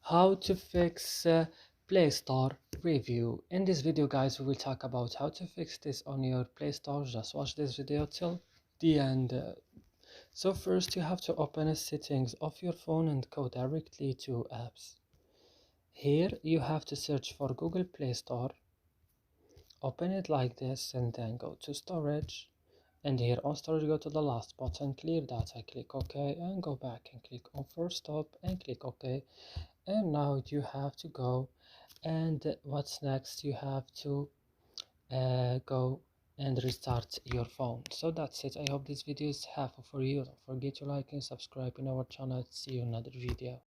How to fix Play Store review. In this video, guys, we will talk about how to fix this on your Play Store. Just watch this video till the end. So first, you have to open the settings of your phone and go directly to apps. Here you have to search for Google Play Store. Open it like this and then go to storage, and here on storage go to the last button, clear data, click OK, and go back and click on force stop and click OK. And now you have to go, and what's next, you have to go and restart your phone. So that's it. I hope this video is helpful for you. Don't forget to like and subscribe in our channel. See you in another video.